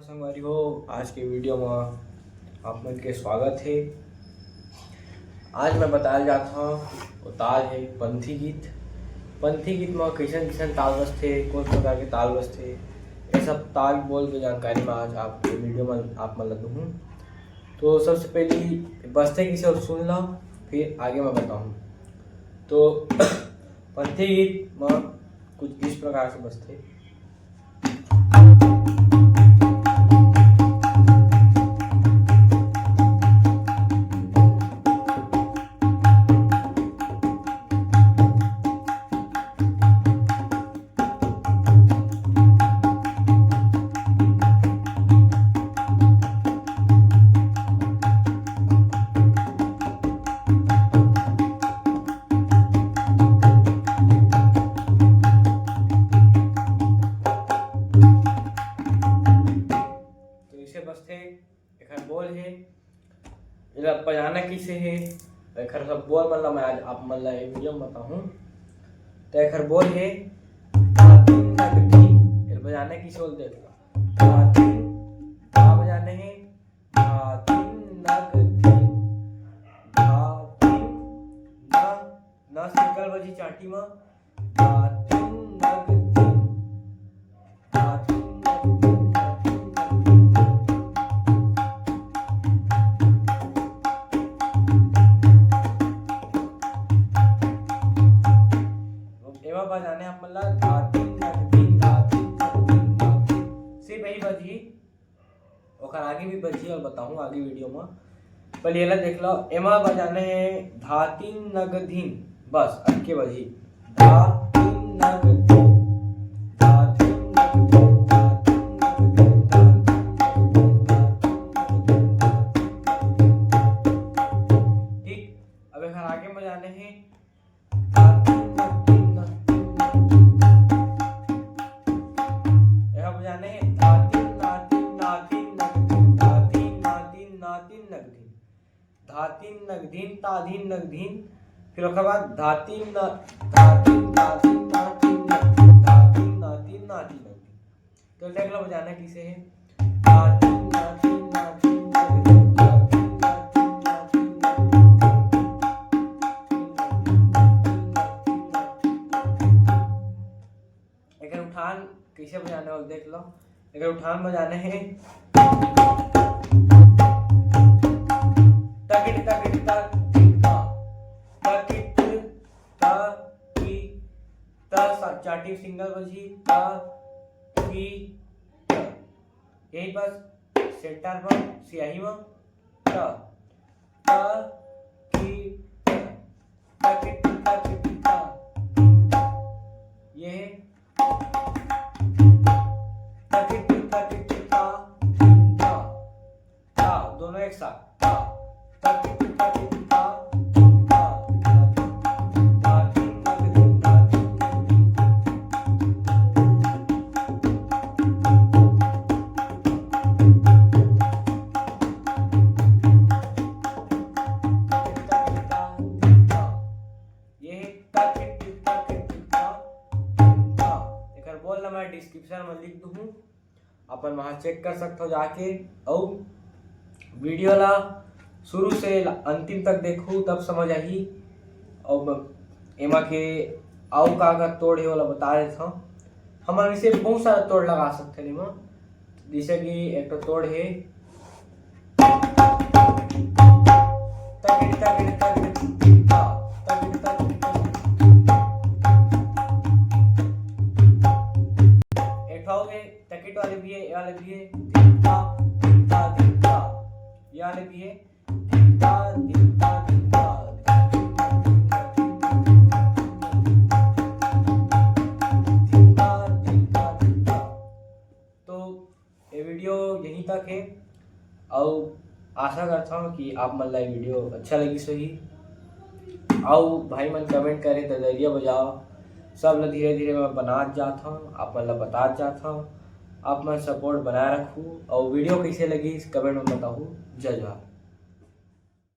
संगवारी हो। आज के वीडियो में आप मन के स्वागत है। आज मैं बताया जाता हूँ वो ताल है पंथी गीत। पंथी गीत में कैसन कैसन ताल बजते, कौन प्रकार के ताल बजते, ये सब ताल बोल के जानकारी में आज आपके वीडियो में आप मतलब दूँ। तो सबसे पहली बजते किसे और सुन लो, फिर आगे मैं बताऊँ। तो पंथी गीत में कुछ इस प्रकार से बजते। बजते एक बोल है बजाना किसे है एक सब बोल मतलब मैं आज आप मतलब ये वीडियो में बताऊं। तो एक बोल है बजाने किसे बोल देख बजाने हैं न सिंगल बजी चाटी में बजाने आप मतलब सिर्फ यही बजी और आगे भी बजी और बताऊं आगे वीडियो में। पहले ये देख लो, एमा बजाने हैं धातीन नगधीन, बस अटके बजी धातीन नगधीन ठीक। अब एक आगे बजाने हैं धातीन नगधीन ताधीन नगधीन, फिर उसके बाद धातीन नातीन नगधीन। तो देख लो बजाना किसे है धातीन नातीन एक उठान कैसे बजाने वाले देख लो। एक उठान बजाने हैं चाटी सिंगल बजी यही बस सेंटर पर सियाही में ये दोनों एक साथ मैं डिस्क्रिप्शन में लिख दूँ, अपन वहाँ चेक कर सकते हो जाके। और वीडियो ला शुरू से अंतिम तक देखो तब समझ आई। और एमा के आओ का तोड़ है वाला बता रहे थे हम इसे बहुत सारा तोड़ लगा सकते हैं। जैसे कि एक तो तोड़ है टकेट वाले भी है, ये वाले भी है दिखता दिखता दिखता, ये वाले भी है दिखता दिखता दिखता दिखता दिखता दिखता। तो ये वीडियो यहीं तक है और आशा करता हूँ कि आप मतलब ये वीडियो अच्छा लगी सही। आओ भाई मन कमेंट करें तो जरिए बजाओ सब धीरे धीरे मैं बना जाता हूँ, आप मतलब बता जाता हूँ। आप मैं सपोर्ट बनाए रखूँ और वीडियो कैसे लगी कमेंट में बताऊँ। जय जवाहर।